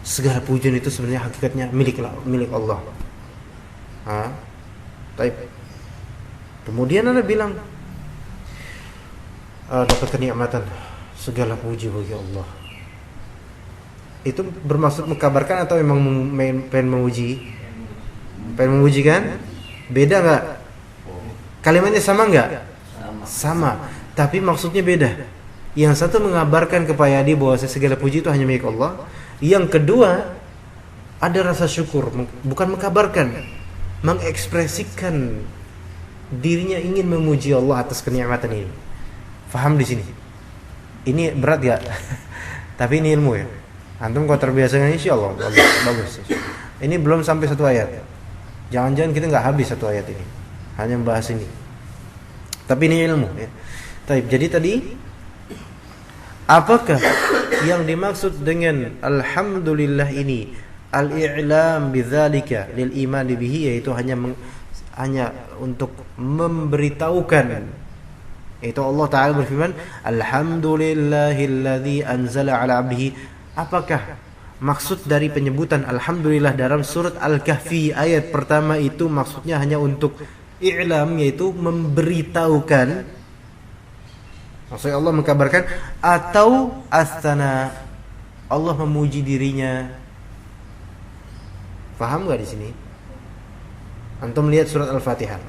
segala pujian itu sebenarnya hakikatnya milik Allah. Taib. Kemudian anda bilang dapat kenikmatan, segala puji bagi Allah. Itu bermaksud mengkabarkan atau memang pengen memuji? Pengen memuji kan? Beda nggak? Kalimatnya sama nggak? Sama. Tapi maksudnya beda. Yang satu mengabarkan kepada Yadi bahwa segala puji itu hanya milik Allah. Yang kedua ada rasa syukur, bukan mengkabarkan, mengekspresikan dirinya ingin memuji Allah atas kenikmatan ini. Faham di sini? Ini berat ya, tapi ini ilmu ya. Antum kalau terbiasa dengan insya Allah bagus. Ini belum sampai satu ayat. Jangan-jangan kita nggak habis satu ayat ini, hanya membahas ini. Tapi ini ilmu ya. Jadi tadi apakah yang dimaksud dengan alhamdulillah ini al-i'lam bidzalika lil iman bihi, yaitu hanya untuk memberitahukan. Itu Allah Ta'ala berfirman alhamdulillahilladzi anzala ala abdihi. Apakah maksud dari penyebutan alhamdulillah dalam surat Al-Kahfi ayat pertama itu maksudnya hanya untuk i'lam, yaitu memberitahukan, maksudnya Allah mengkabarkan, atau astana Allah memuji dirinya? Paham gak di sini? Antum lihat surat Al-Fatihah,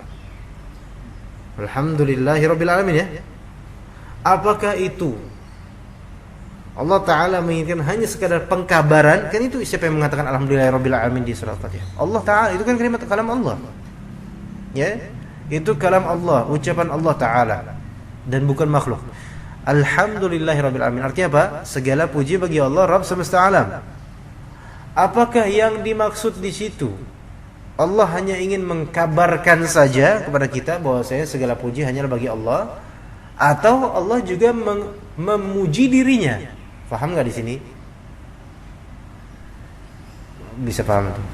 alhamdulillahirabbil alamin ya. Apakah itu Allah Ta'ala menginginkan hanya sekadar pengkabaran? Kan itu siapa yang mengatakan alhamdulillahirabbil alamin di surat Al-Fatihah? Allah Ta'ala, itu kan kalimat kalam Allah. Ya, itu kalam Allah, ucapan Allah Ta'ala dan bukan makhluk. Alhamdulillahirabbil alamin. Artinya apa? Segala puji bagi Allah Rabb semesta alam. Apakah yang dimaksud di situ? Allah hanya ingin mengkabarkan saja kepada kita bahwasanya segala puji hanyalah bagi Allah, atau Allah juga memuji dirinya? Paham nggak di sini? Bisa paham tuh?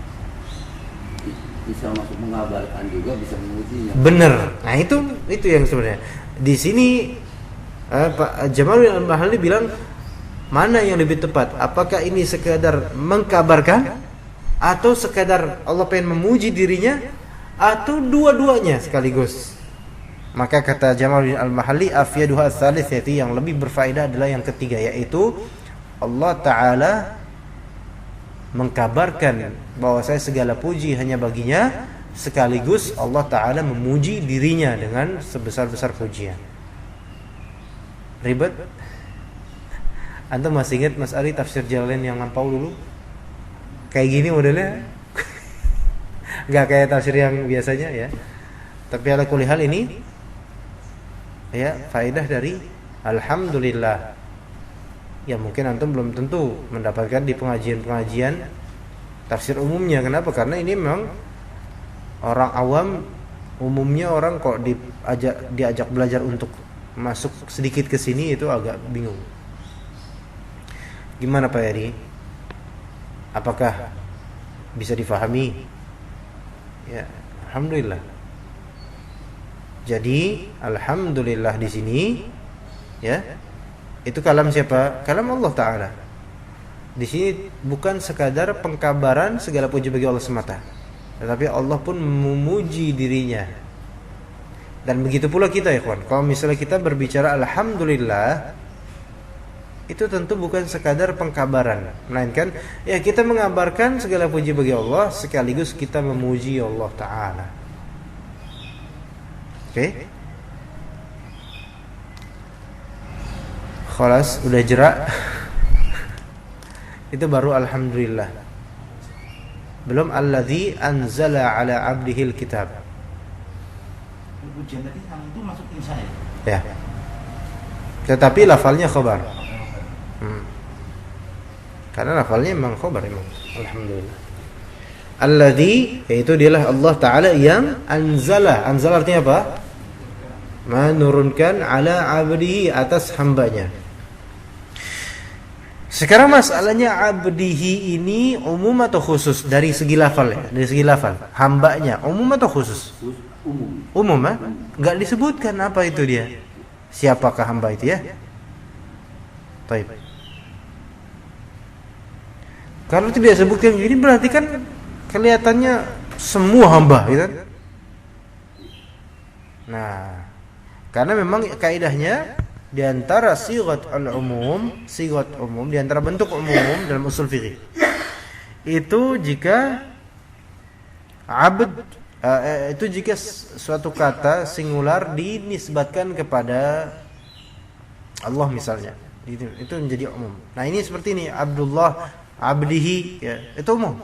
Bisa masuk mengabarkan juga, bisa memujinya. Bener. Nah itu yang sebenarnya di sini Pak Jamaluddin Al-Mahalli bilang mana yang lebih tepat? Apakah ini sekadar mengkabarkan atau sekadar Allah pengen memuji dirinya, atau dua-duanya sekaligus? Maka kata Jamaluddin Al-Mahalli, afyaduha ats-tsalits, yaitu yang lebih berfaedah adalah yang ketiga, yaitu Allah Ta'ala mengkabarkan bahwa saya segala puji hanya baginya, sekaligus Allah Ta'ala memuji dirinya dengan sebesar-besar pujian. Ribet? Antum masih ingat Mas Ari tafsir Jalalain yang lampau dulu? Kayak gini modelnya? Gak kayak tafsir yang biasanya ya. Tapi ala kulli hal ini ya faedah dari alhamdulillah. Ya mungkin antum belum tentu mendapatkan di pengajian-pengajian tafsir umumnya. Kenapa? Karena ini memang orang awam, umumnya orang kok diajak belajar untuk masuk sedikit ke sini itu agak bingung. Gimana Pak Eri? Apakah bisa difahami? Ya, alhamdulillah. Jadi alhamdulillah di sini ya, itu kalam siapa? Kalam Allah Ta'ala. Di sini bukan sekadar pengkabaran segala puji bagi Allah semata, tetapi Allah pun memuji dirinya. Dan begitu pula kita ya kawan. Kalau misalnya kita berbicara alhamdulillah, itu tentu bukan sekadar pengkabaran, melainkan ya kita mengabarkan segala puji bagi Allah sekaligus kita memuji Allah Ta'ala. Oke? Khalas, udah jerak. Itu baru alhamdulillah. Belum alladzi anzala ala 'abdihil kitab. Pujian tadi yang itu masuk insya Ya. Tetapi lafalnya khobar. Karena lafalnya memang khobar memang. Alhamdulillah. Alladzi, yaitu dialah Allah Ta'ala yang anzala. Anzala artinya apa? Menurunkan ala 'abdihi, atas hambanya. Sekarang masalahnya abdihi ini umum atau khusus dari segi lafal ya? Dari segi lafal, hambanya umum atau khusus? Umum. Umum ah? Enggak disebutkan apa itu dia. Siapakah hamba itu ya? Baik. Kalau tidak disebutkan begini berarti kan kelihatannya semua hamba gitu kan? Nah, karena memang kaidahnya di antara sighat al-umum, di antara bentuk umum dalam usul fikih itu jika itu jika suatu kata singular dinisbatkan kepada Allah misalnya, itu menjadi umum. Nah ini seperti ini, Abdullah, abdihi, ya, itu umum.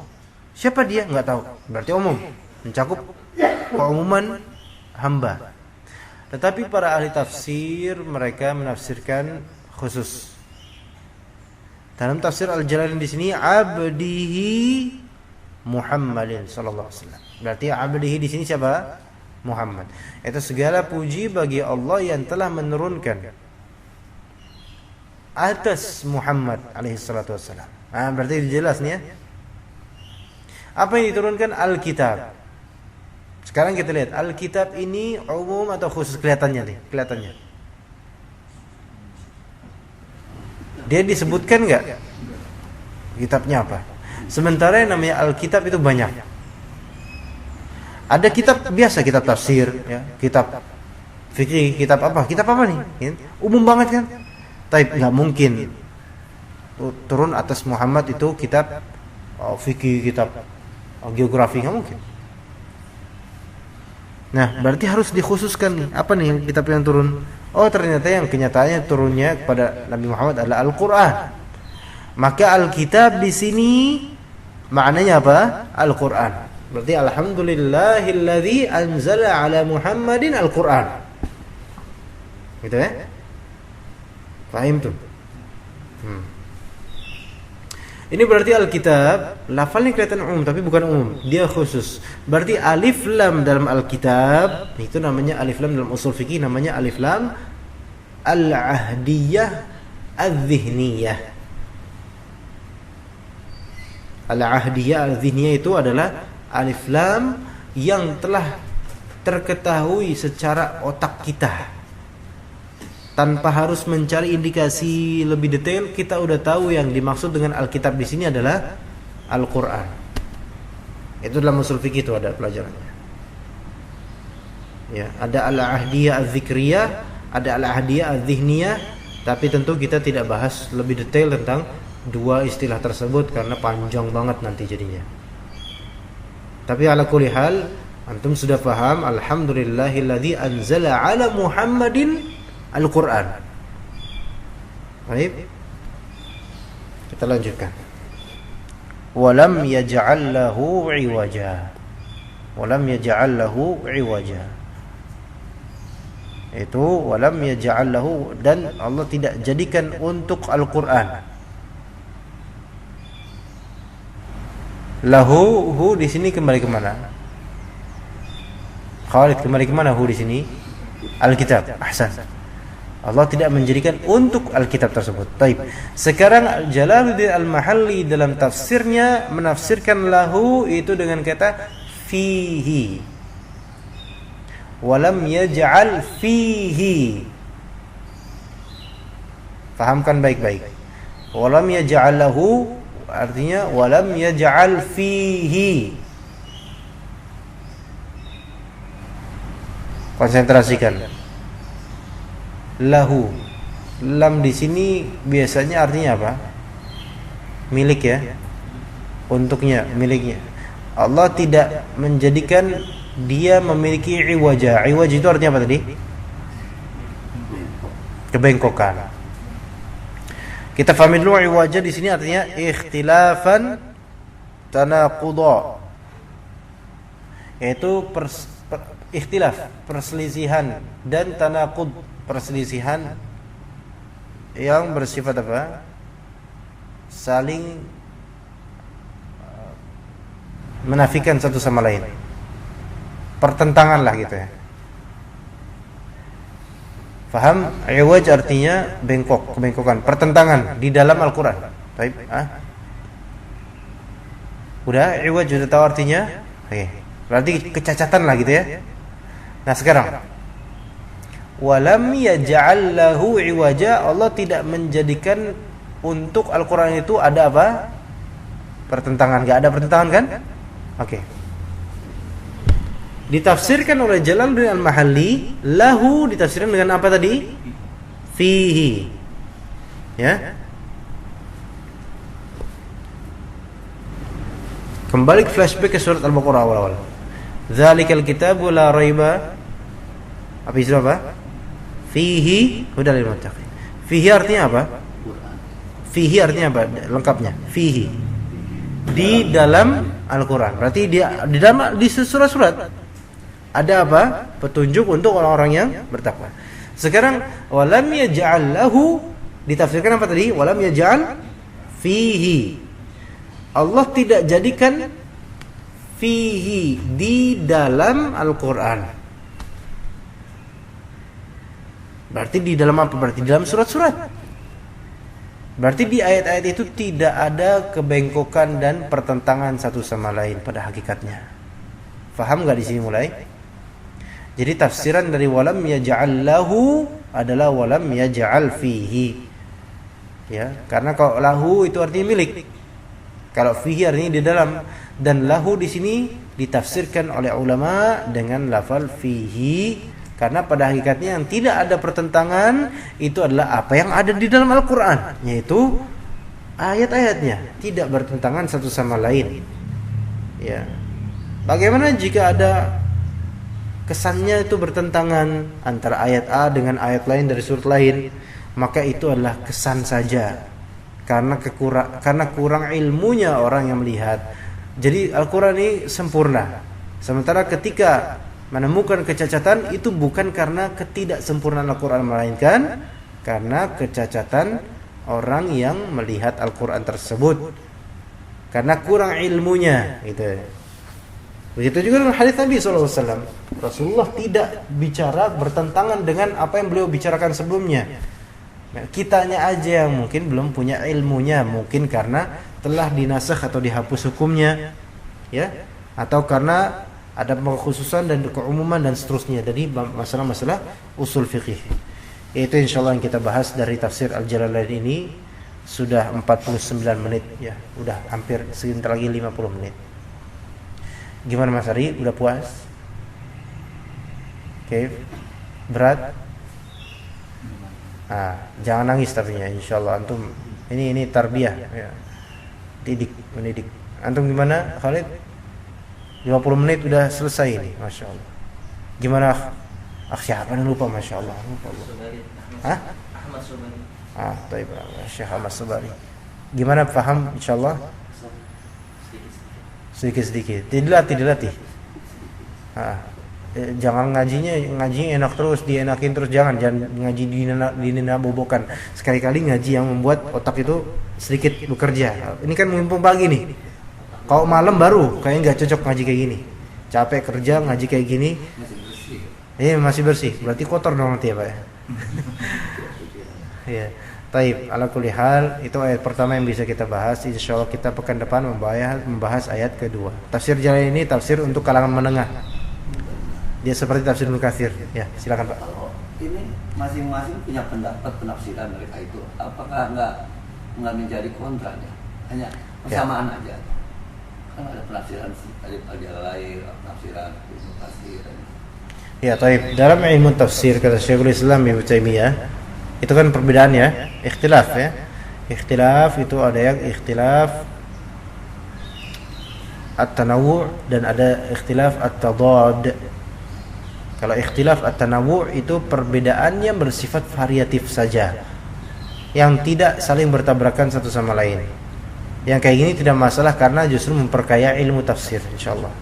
Siapa dia? Nggak tahu, berarti umum, mencakup keumuman hamba. Tetapi para ahli tafsir mereka menafsirkan khusus. Dalam tafsir Al-Jalalain di sini abdihi Muhammadin sallallahu alaihi wasallam. Berarti abdihi di sini siapa? Muhammad. Itu segala puji bagi Allah yang telah menurunkan atas Muhammad alaihi salatu wasallam. Nah, berarti jelas nih ya. Apa yang diturunkan? Alkitab. Sekarang kita lihat Alkitab ini umum atau khusus, kelihatannya. Dia disebutkan enggak kitabnya apa? Sementara yang namanya Alkitab itu banyak. Ada kitab biasa, kitab tafsir, ya, kitab fikih, kitab apa nih? Umum banget kan? Tapi enggak mungkin turun atas Muhammad itu kitab fikih, kitab geografi, enggak mungkin. Nah, berarti harus dikhususkan nih. Apa nih kitab yang turun? Oh, ternyata yang kenyataannya turunnya kepada Nabi Muhammad adalah Al-Qur'an. Maka Alkitab di sini maknanya apa? Al-Qur'an. Berarti alhamdulillahilladzi anzala ala Muhammadin Al-Qur'an. Gitu ya? Paham tuh? Ini berarti Alkitab lafalnya kelihatan umum tapi bukan umum, dia khusus. Berarti alif lam dalam Alkitab itu namanya alif lam, dalam usul fikih namanya alif lam al-ahdiyah al-zihniyah. Al-ahdiyah al-zihniyah itu adalah alif lam yang telah terketahui secara otak kita. Tanpa harus mencari indikasi lebih detail, kita udah tahu yang dimaksud dengan Alkitab di sini adalah Al-Qur'an. Itu dalam usul fikih itu ada pelajarannya. Ya, ada al-ahdiyah az-zikriyah, ada al-ahdiyah az-zihniyah, tapi tentu kita tidak bahas lebih detail tentang dua istilah tersebut karena panjang banget nanti jadinya. Tapi ala kulli hal, antum sudah paham, alhamdulillahilladzi anzala ala Muhammadin Al-Quran. Baik, kita lanjutkan. Walam yaj'al lahu iwaja. Walam yaj'al lahu iwaja. Itu walam yaj'al lahu, dan Allah tidak jadikan untuk Al-Quran. Lahu, hu di sini kembali ke mana? Khalid, kembali ke mana hu di sini? Alkitab. Ahsan. Allah tidak menjadikan untuk Alkitab tersebut. Baik. Sekarang Jalaluddin Al-Mahalli dalam tafsirnya menafsirkan lahu itu dengan kata fihi. Walam yaj'al fihi. Fahamkan baik-baik. Walam yaj'al lahu artinya walam yaj'al fihi. Konsentrasikan. Lahu, lam di sini biasanya artinya apa? Milik ya, untuknya, miliknya. Allah tidak menjadikan dia memiliki iwaja. Iwaj itu artinya apa tadi? Kebengkokan. Kita pahami dulu iwaja di sini artinya ikhtilafan tanaqudha. Yaitu ikhtilaf, perselisihan, dan tanaqud, perselisihan yang bersifat apa? Saling menafikan satu sama lain. Pertentangan lah gitu ya. Faham? Iwaj artinya bengkok, kebengkokan, pertentangan di dalam Al-Quran. Baik, udah, iwaj sudah tahu artinya? Oke. Berarti kecacatan lah gitu ya. Nah sekarang, walam yaj'al lahu iwaja, Allah tidak menjadikan untuk Al-Quran itu ada apa? Pertentangan. Gak ada pertentangan kan? Oke. Ditafsirkan oleh Jalaluddin Al-Mahalli, lahu ditafsirkan dengan apa tadi? Fihi. Ya. Kembali ke flashback ke surat Al-Baqarah awal-awal. Dzalikal kitabu la raiba. Apa itu apa? Fihi hudal lil muttaqin. Fihi artinya apa? Fihi artinya apa? Lengkapnya. Fihi. Di dalam Al-Quran. Berarti dia di dalam di surat-surat ada apa? Petunjuk untuk orang-orang yang bertakwa. Sekarang walam yaj'al lahu ditafsirkan apa tadi? Walam yaj'al fihi. Allah tidak jadikan fihi di dalam Al-Quran. Berarti di dalam apa? Berarti di dalam surat-surat. Berarti di ayat-ayat itu tidak ada kebengkokan dan pertentangan satu sama lain pada hakikatnya. Faham enggak di sini mulai? Jadi tafsiran dari walam yaj'al lahu adalah walam yaj'al fihi. Ya, karena kalau lahu itu artinya milik. Kalau fihi artinya di dalam, dan lahu di sini ditafsirkan oleh ulama dengan lafal fihi karena pada hakikatnya yang tidak ada pertentangan itu adalah apa yang ada di dalam Al-Qur'an, yaitu ayat-ayatnya tidak bertentangan satu sama lain. Ya. Bagaimana jika ada kesannya itu bertentangan antara ayat A dengan ayat lain dari surat lain, maka itu adalah kesan saja. Karena kurang ilmunya orang yang melihat. Jadi Al-Quran ini sempurna. Sementara ketika menemukan kecacatan itu bukan karena ketidaksempurnaan Al-Quran, melainkan karena kecacatan orang yang melihat Al-Quran tersebut, karena kurang ilmunya gitu. Begitu juga dengan hadis Nabi SAW. Rasulullah tidak bicara bertentangan dengan apa yang beliau bicarakan sebelumnya. Nah, kitanya aja yang mungkin belum punya ilmunya, mungkin karena telah dinasakh atau dihapus hukumnya, ya, atau karena ada pengkhususan dan keumuman dan seterusnya. Jadi masalah-masalah usul fikih. Itu insyaallah yang kita bahas dari tafsir Al-Jalalain ini. Sudah 49 menit ya, udah hampir sebentar lagi 50 menit. Gimana Mas Ari? Udah puas? Oke. Berat? Jangan nangis tapi ya, insyaallah antum ini tarbiyah ya. Mendidik. Antum gimana Khalid? 50 menit udah selesai ini, Masya Allah. Gimana siapa yang lupa, Masya Allah. Lupa. Hah? Ahmad Subari. Baik, Syekh Ahmad Subari. Gimana paham insyaallah? Sedikit-sedikit. Dilatih. Jangan ngajinya enak terus, dienakin terus, jangan ngaji dinabobokan. Sekali-kali ngaji yang membuat otak itu sedikit bekerja. Ini kan mumpung pagi nih. Kalau malam baru kayaknya nggak cocok ngaji kayak gini. Capek kerja ngaji kayak gini. Masih bersih. Berarti kotor dong nanti ya, Pak ya. Ya. Taib, ala kulli hal, itu ayat pertama yang bisa kita bahas. Insyaallah kita pekan depan membahas ayat kedua. Tafsir Jalalain ini tafsir untuk kalangan menengah. Dia seperti tafsir Ibnu Katsir. Ya, silakan Pak. Kalau ini masing-masing punya pendapat penafsiran mereka itu, apakah nggak menjadi kontra ya? Hanya persamaan aja. Kan ada penafsiran Al-Jalalain, penafsiran Ibnu Katsir. Ya, taib. Dalam ilmu tafsir kata Syekhul Islam Ibnu Taimiyah, itu kan perbedaan ya, ikhtilaf ya. Ikhtilaf itu ada yang ikhtilaf at-tanawwu' dan ada ikhtilaf at-tadad. Kalau ikhtilaf at-tanawwu' itu perbedaannya bersifat variatif saja, yang tidak saling bertabrakan satu sama lain. Yang kayak gini tidak masalah karena justru memperkaya ilmu tafsir insyaallah.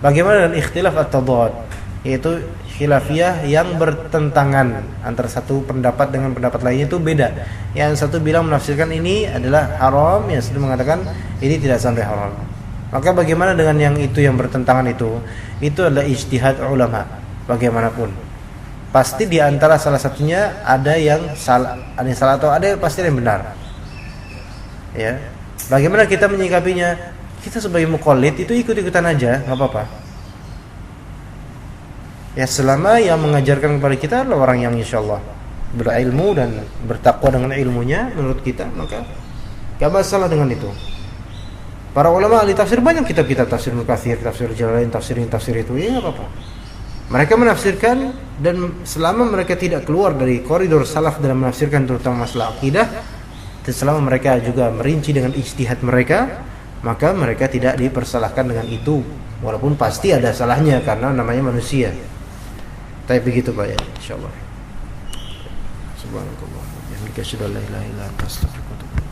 Bagaimana dengan ikhtilaf at-tadad? Yaitu khilafiyah yang bertentangan antara satu pendapat dengan pendapat lainnya, itu beda. Yang satu bilang menafsirkan ini adalah haram, yang satu mengatakan ini tidak sampai haram. Maka bagaimana dengan yang itu yang bertentangan itu? Itu adalah ijtihad ulama. Bagaimanapun pasti di antara salah satunya ada yang salah atau ada pasti yang benar. Ya. Bagaimana kita menyikapinya? Kita sebagai muqallid itu ikut-ikutan aja, enggak apa-apa. Ya, selama yang mengajarkan kepada kita adalah orang yang insyaallah berilmu dan bertakwa dengan ilmunya menurut kita, maka gak masalah dengan itu. Para ulama ahli tafsir banyak kitab-kitab tafsir Ibnu Katsir, tafsir Jalalain, tafsir itu, ya gak apa-apa. Mereka menafsirkan, dan selama mereka tidak keluar dari koridor salaf dalam menafsirkan terutama masalah akidah, dan selama mereka juga merinci dengan ijtihad mereka, maka mereka tidak dipersalahkan dengan itu. Walaupun pasti ada salahnya karena namanya manusia. Tapi begitu Pak ya, insyaallah. Subhanallah. Yang dikasih oleh la ilaha illa anta astaghfiruka wa atubu ilaik.